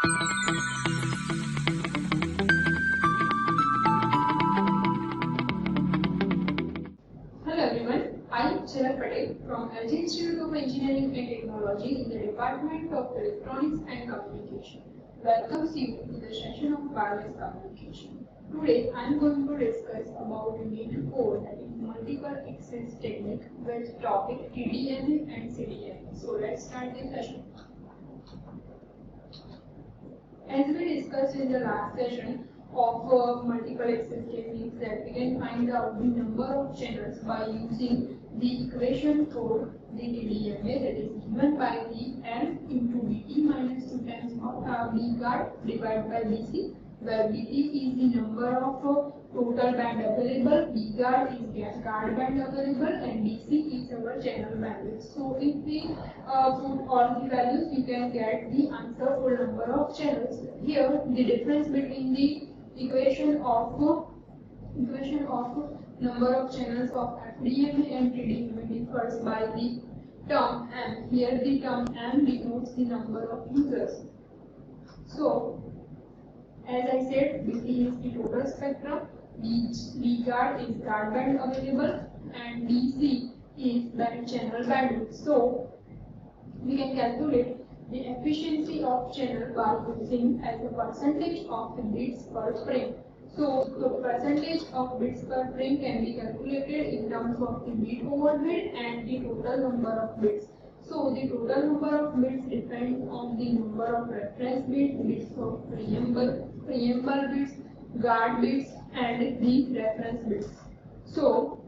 Hello everyone, I am Chirag Patel from LG Institute of Engineering and Technology in the Department of Electronics and Communication. Welcomes you to the session of wireless communication. Today I am going to discuss about MID4, that is multiple access technique, with topic TDMA and CDMA. So let's start the session. As we discussed in the last session of multiple access techniques, that we can find out the number of channels by using the equation for the TDMA, that is given by the M into BT minus 2 times of B guard divided by BC, where BT is the number of total band available, B guard is guard band available, and DC is our channel bandwidth. So if we put all the values, you can get the answer for number of channels. Here the difference between the equation of number of channels of FDMA and TDMA differs by the term M. Here the term M denotes the number of users. So as I said, BT is the total spectrum, B guard is guard band available, and DC is band channel bandwidth. So we can calculate the efficiency of channel by using as a percentage of the bits per frame. So the percentage of bits per frame can be calculated in terms of the bit overhead and the total number of bits. So the total number of bits depends on the number of reference bits, bits of preamble bits, guard bits, and the reference bits. So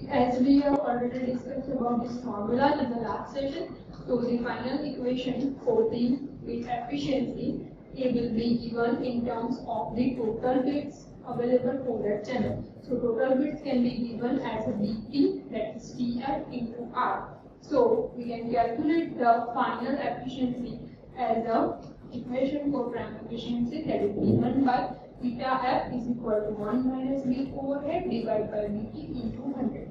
as we have already discussed about this formula in the last session, so the final equation for the bit efficiency, it will be given in terms of the total bits available for that channel. So total bits can be given as a BT, that is TF into R. So we can calculate the final efficiency as a equation for prime efficiency, that is given by beta F is equal to 1 minus B overhead divided by BT into 100.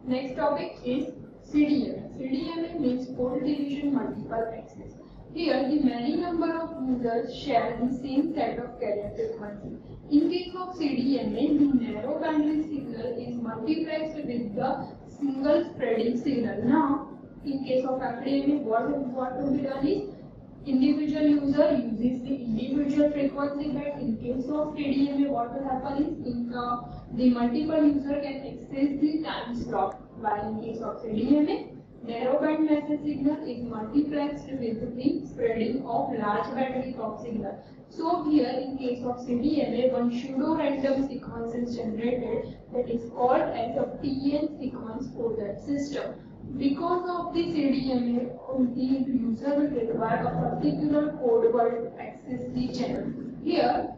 Next topic is CDMA. CDMA means code division multiple access. Here the many number of users share the same set of carrier frequency. In case of CDMA, the narrow bandwidth signal is multiplexed with the single spreading signal. Now, in case of FDMA, what will be done is individual user uses the individual frequency band. In case of TDMA, what will happen is the multiple user can access the time slot, while in case of CDMA, narrow band message signal is multiplexed with the spreading of large bandwidth of signal. So here in case of CDMA, one pseudo-random sequence is generated that is called as a TN sequence for that system. Because of the CDMA, the user will require a particular code word to access the channel. Here,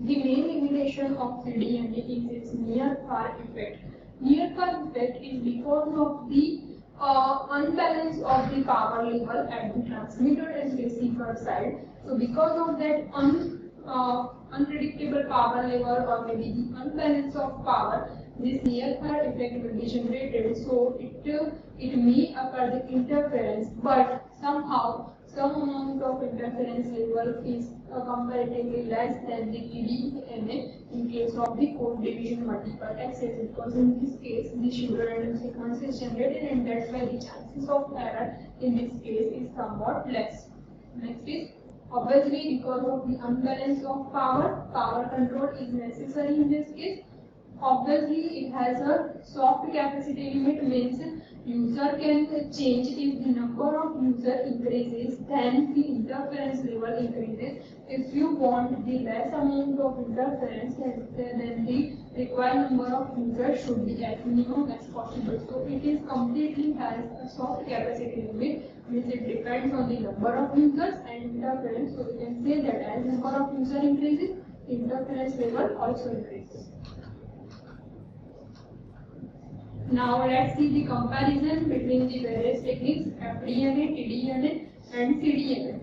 the main limitation of CDMA is its near-far effect. Near-far effect is because of the unbalance of the power level at the transmitter and receiver side. So because of that unpredictable power level, or maybe the unbalance of power, this near-far effect will be generated. So it may occur the interference, but somehow some amount of interference level is comparatively less than the TDMA in case of the code division multiple access, because in this case the pseudo-random sequence is generated, and that's why the chances of error in this case is somewhat less. Next is, obviously because of the unbalance of power control is necessary in this case. Obviously it has a soft capacity limit, means user can change. If the number of user increases, then the interference level increases. If you want the less amount of interference, then the required number of users should be as minimum as possible. So it is completely has a soft capacity limit, means it depends on the number of users and interference. So we can say that as number of user increases, interference level also increases. Now let's see the comparison between the various techniques FDMA, TDMA and CDMA.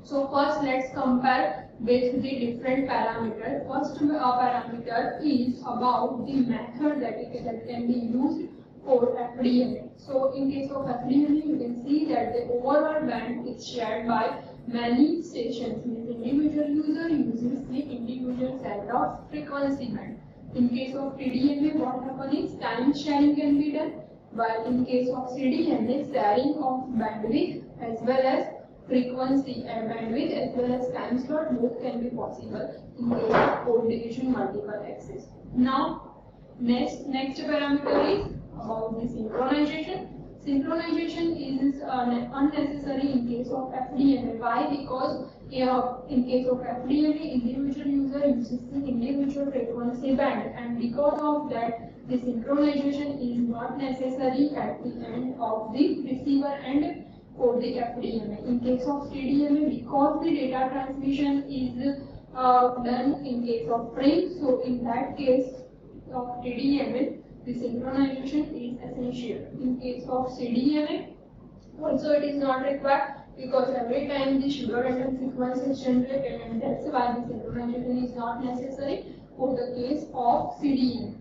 So first let's compare with the different parameters. First parameter is about the method that can be used for FDMA. So in case of FDMA, you can see that the overall band is shared by many stations. Means individual user uses the individual set of frequency band. In case of TDMA, what happens is time sharing can be done, while in case of CDMA, sharing of bandwidth as well as frequency and bandwidth as well as time slot both can be possible in case of code division multiple access. Now, next parameter is about the synchronization. Synchronization is unnecessary in case of FDMA. Why? Because in case of FDMA, individual user uses the individual frequency band, and because of that, the synchronization is not necessary at the end of the receiver end for the FDMA. In case of CDMA, because the data transmission is done in case of frame, so in that case of TDMA, the synchronization is essential. In case of CDMA, also it is not required because every time the sugar atom sequence is generated, and that's why the synchronization is not necessary for the case of CDMA.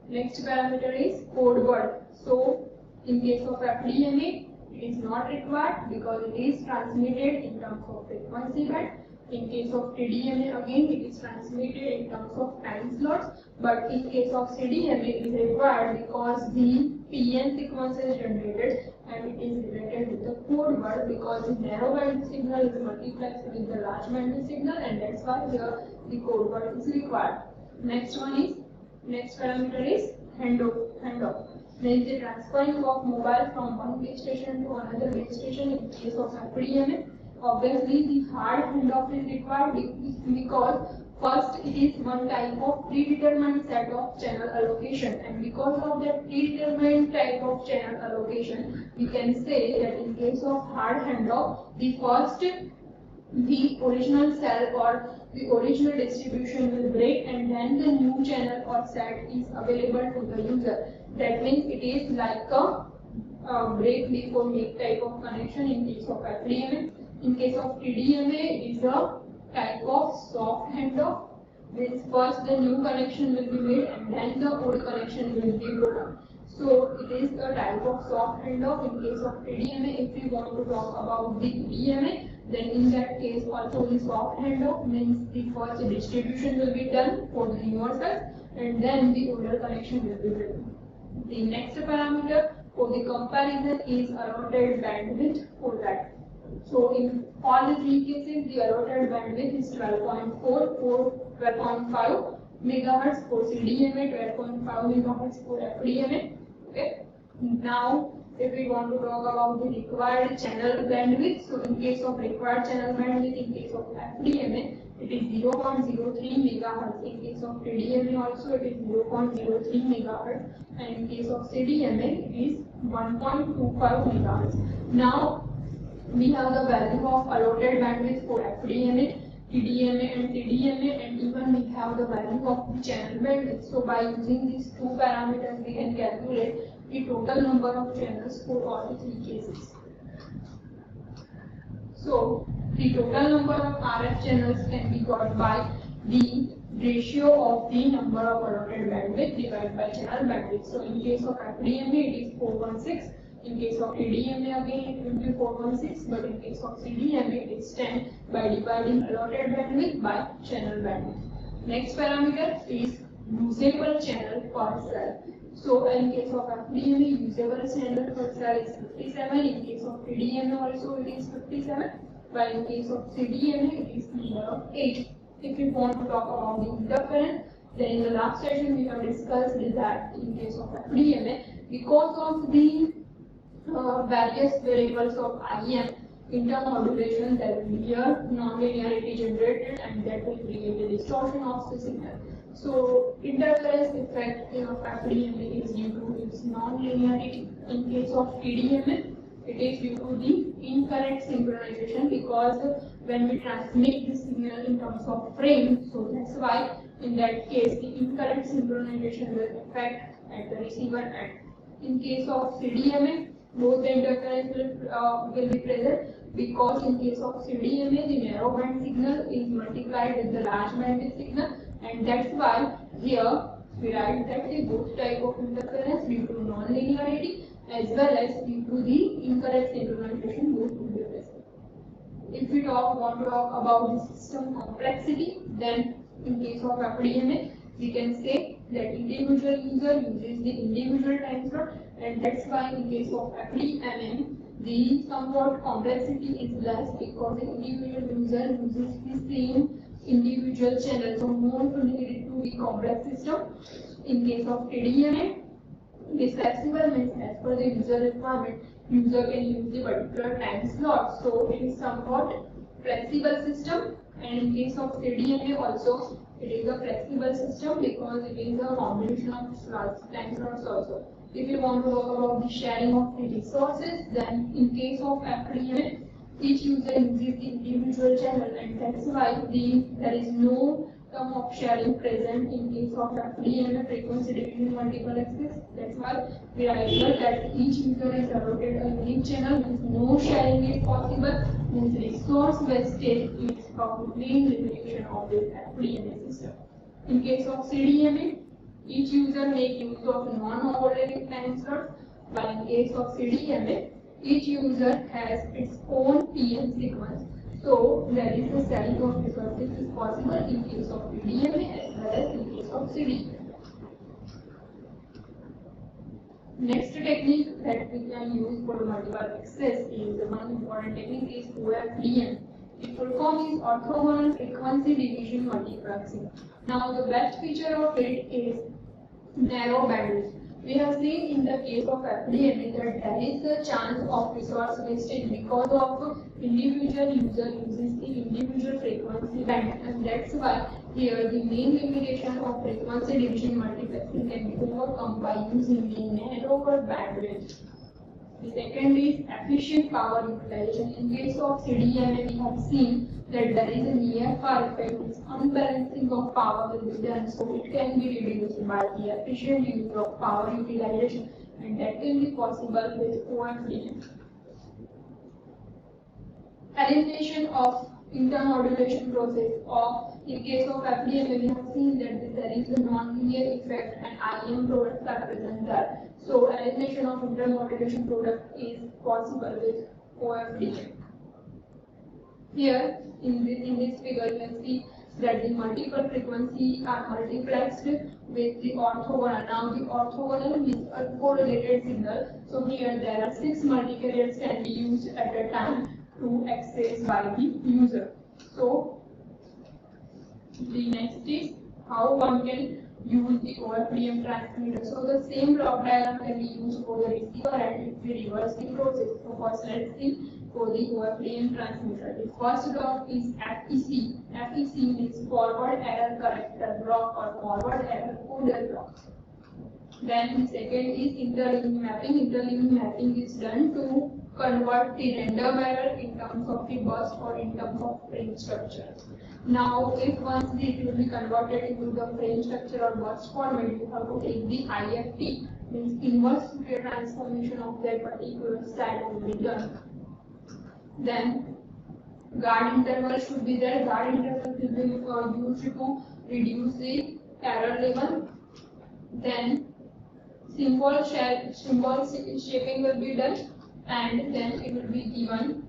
Next parameter is code word. So in case of FDMA, it is not required because it is transmitted in terms of frequency band. In case of TDMA, again it is transmitted in terms of time slots, but in case of CDMA it is required because the PN sequence is generated and it is related with the code word, because the narrow bandwidth signal is multiplexed with the large bandwidth signal, and that's why here the code word is required. Next parameter is handoff. There is the transferring of mobile from one base station to another base station in case of FDMA. Obviously, the hard handoff is required because first it is one type of predetermined set of channel allocation, and because of that predetermined type of channel allocation, we can say that in case of hard handoff, the first the original cell or the original distribution will break, and then the new channel or set is available to the user. That means it is like a break before make type of connection in case of FDMA. In case of TDMA, it is a type of soft handoff. Means first the new connection will be made and then the old connection will be broken. So it is a type of soft handoff. In case of TDMA, if we want to talk about the TDMA, then in that case also the soft handoff means the first distribution will be done for the newer cells and then the older connection will be broken. The next parameter for the comparison is allotted bandwidth for that. So in all the three cases, the allotted bandwidth is 12.4 for 12.5 megahertz for CDMA, 12.5 megahertz for FDMA. Okay. Now, if we want to talk about the required channel bandwidth, so in case of required channel bandwidth, in case of FDMA, it is 0.03 megahertz. In case of TDMA also, it is 0.03 megahertz, and in case of CDMA, it is 1.25 megahertz. Now, we have the value of allotted bandwidth for FDMA, TDMA and TDMA, and even we have the value of the channel bandwidth. So by using these two parameters, we can calculate the total number of channels for all the three cases. So the total number of RF channels can be got by the ratio of the number of allotted bandwidth divided by channel bandwidth. So in case of FDMA, it is 416. In case of TDMA, again it will be 416, but in case of CDMA, it is 10 by dividing allotted bandwidth by channel bandwidth. Next parameter is usable channel per cell. So in case of FDMA, usable channel per cell is 57. In case of TDMA also it is 57. While in case of CDMA, it is number of 8. If we want to talk about the interference, then in the last session we have discussed that in case of FDMA, because of the various variables of IEM, intermodulation, there will be a non-linearity generated and that will create a distortion of the signal. So interference effect of FDMA is due to its non-linearity. In case of TDMA, it is due to the incorrect synchronization, because when we transmit the signal in terms of frame, so that's why in that case the incorrect synchronization will affect at the receiver end. In case of CDMA, both the interference will be present, because in case of CDMA, the narrow band signal is multiplied with the large bandwidth signal, and that's why here we write that the both type of interference due to non-linearity as well as due to the incorrect synchronization both will be present. If we want to talk about the system complexity, then in case of FDMA, we can say that individual user uses the individual time slot, and that's why in case of FDMA, the somewhat complexity is less because the individual user uses the same individual channel, so more related to the complex system. In case of TDMA, it is flexible, means as per the user requirement, user can use the particular time slot, so it is somewhat flexible system. And in case of CDMA also, it is a flexible system because it is a combination of time slots also. If you want to talk about the sharing of the resources, then in case of FDMA, each user uses the individual channel, and that's why there is no term of sharing present in case of FDMA, frequency division multiplexes. That's why we write here that each user is allocated a unique channel, means no sharing is possible, means resource wastage is the main limitation of this FDMA system. In case of CDMA, each user makes use of non-overlapping time slots, while in case of CDMA, each user has its own PM sequence. So there is the sharing of resources is possible in case of PDMA as well as in case of CDMA. Next technique that we can use for multiple access is one important technique is OFDM. The full form is orthogonal frequency division multiplexing. Now the best feature of it is narrow bandwidth. We have seen in the case of FDMA that there is a chance of resource wastage because of individual user uses the individual frequency band, and that's why here the main limitation of frequency division multiplexing can be overcome by using the narrower bandwidth. The second is efficient power utilization. In case of CDMA, we have seen that there is an EFR effect, means unbalancing of power will be done, so it can be reduced by the efficient use of power utilization, and that can be possible with OFDM. Elimination of intermodulation process, or in case of FDMA, we have seen that there is a non-linear effect and IM products are present there. So elimination of intermodulation product is possible with OFDM. Here in this figure you can see that the multiple frequencies are multiplexed with the orthogonal. Now the orthogonal means a correlated signal. So here there are 6 multicarriers can be used at a time to access by the user. So the next is how one can use the OFDM transmitter. So the same block diagram can be used for the receiver, and if we reverse the process. So first let's see for the OFDM transmitter. The first block is FEC. FEC means forward error corrector block or forward error coder block. Then the second is interleaving mapping. Interleaving mapping is done to convert the random error in terms of the burst or in terms of frame structure. Now, if once it will be converted into the frame structure or burst format, you have to take the IFT, means inverse Fourier transformation of that particular set will be done. Then guard interval should be there. Guard interval will be used to reduce the error level. Then symbol shaping will be done, and then it will be given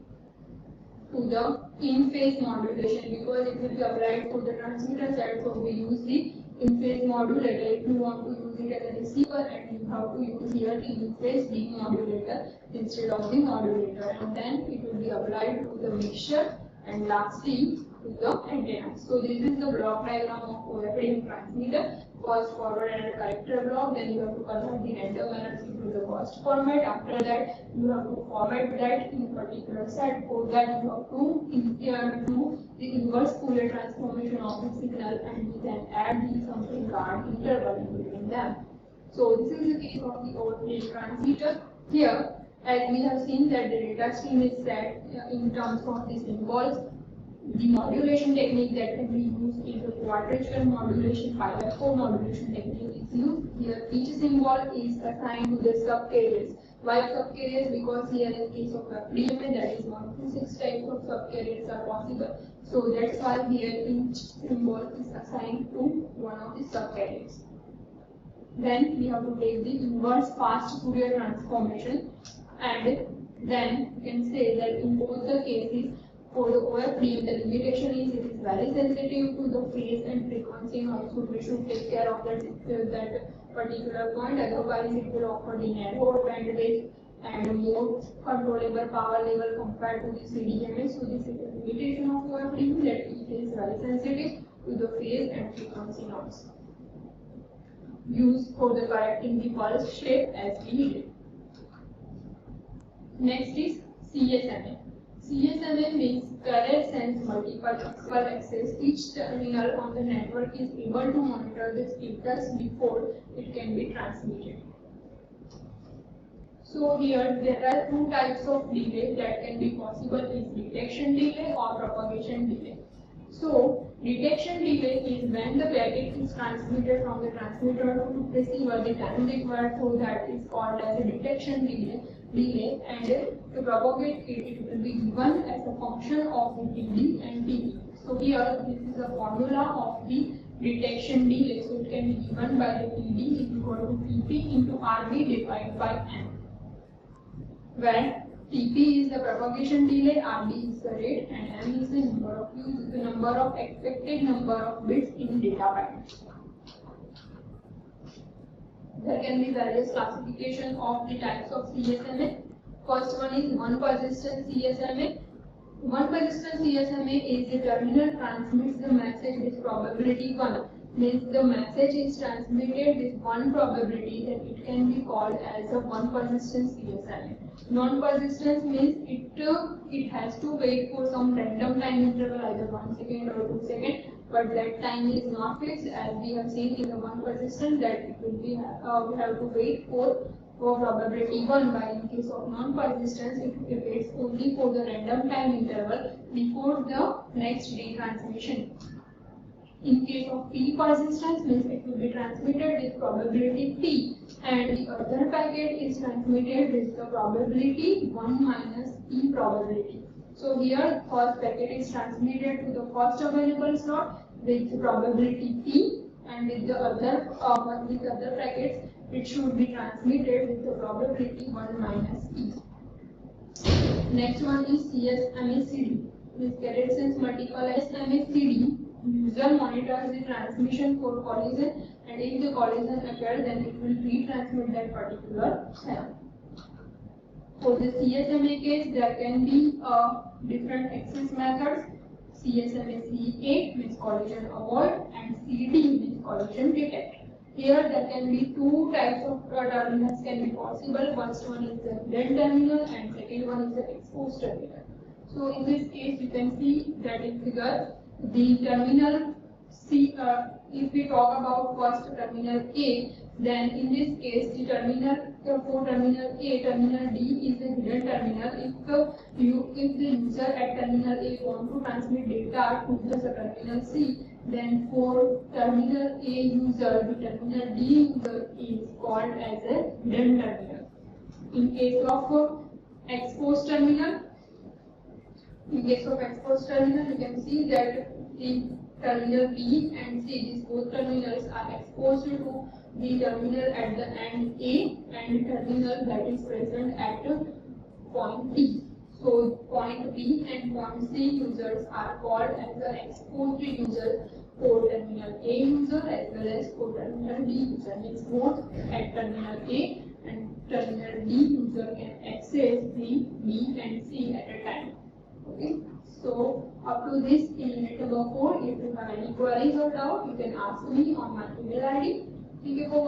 to the in-phase modulation because it will be applied to the transmitter side. So we use the in-phase modulator if you want to use it as a receiver, and you have to use here the in-phase demodulator instead of the modulator, and then it will be applied to the mixture and lastly to the antenna. So this is the block diagram of OFDM transmitter. First forward error corrector block, then you have to convert the random errors into the burst format. After that, you have to format that in a particular set. For that, you have to do the inverse Fourier transformation of the signal, and you then add the something guard interval in between them. So this is the case of the OFDM transmitter. Here, as we have seen that the data stream is set in terms of the symbols. The modulation technique that can be used is the quadrature modulation, 5x4 modulation technique is used. Here each symbol is assigned to the subcarriers. Why subcarriers? Because here in case of FDMA, that is 1 to 6 types of subcarriers are possible. So that's why here each symbol is assigned to one of the subcarriers. Then we have to take the inverse fast Fourier transformation, and then you can say that in both the cases for the OFDM the limitation is it is very sensitive to the phase and frequency noise, so we should take care of that particular point, otherwise it will offer the narrower bandwidth and more controllable power level compared to the CDMA. So this is the limitation of OFDM, that it is very sensitive to the phase and frequency noise. Used for the correcting the pulse shape as we needed. Next is CSMA. CSMA means carrier sense multiple access. Each terminal on the network is able to monitor the status before it can be transmitted. So here there are two types of delay that can be possible, is detection delay or propagation delay. So detection delay is when the packet is transmitted from the transmitter to receiver, the time required for that is called as a detection delay, and to propagate it will be given as a function of the TD and TP. So here this is a formula of the detection delay, so it can be given by the TD is equal to TP into RD divided by N, where TP is the propagation delay, RD is the rate, and M is the number of expected number of bits in data bytes. There can be various classification of the types of CSMA. First one is one persistent CSMA. One persistent CSMA is the terminal transmits the message with probability 1. Means the message is transmitted with one probability, then it can be called as a one persistent CSMA. Non-persistence means it has to wait for some random time interval, either 1 second or 2 seconds, but that time is not fixed, as we have seen in the one persistent that it will be we have to wait for probability 1. While in case of non-persistence it waits only for the random time interval before the next retransmission. In case of P persistence means it will be transmitted with probability P, and the other packet is transmitted with the probability 1 minus P probability. So here first packet is transmitted to the first available slot with probability P, and with the other packets it should be transmitted with the probability 1 minus P. Next one is CSMA-CD. This carrier sense multiple CSMA-CD. User monitors the transmission for collision, and if the collision occurs, then it will retransmit that particular sound. For the CSMA case, there can be different access methods. CSMA-CA means collision avoid, and CD means collision detect. Here there can be two types of terminals can be possible. First one is the hidden terminal, and second one is the exposed terminal. So in this case, you can see that in figure, the terminal C, if we talk about first terminal A, then in this case the terminal for terminal A, terminal D is a hidden terminal. If the user at terminal A want to transmit data to the terminal C, then for terminal A user, the terminal D user is called as a hidden terminal. In case of exposed terminal, you can see that the terminal B and C, these both terminals are exposed to the terminal at the end A and terminal that is present at point T. So point B and point C users are called as the exposed users for terminal A user as well as for terminal D user. Means both at terminal A and terminal D user can access the B and C at a time. Okay. So up to this in unit number 4, if you have any queries or doubt, you can ask me on my email ID. Thank you for watching.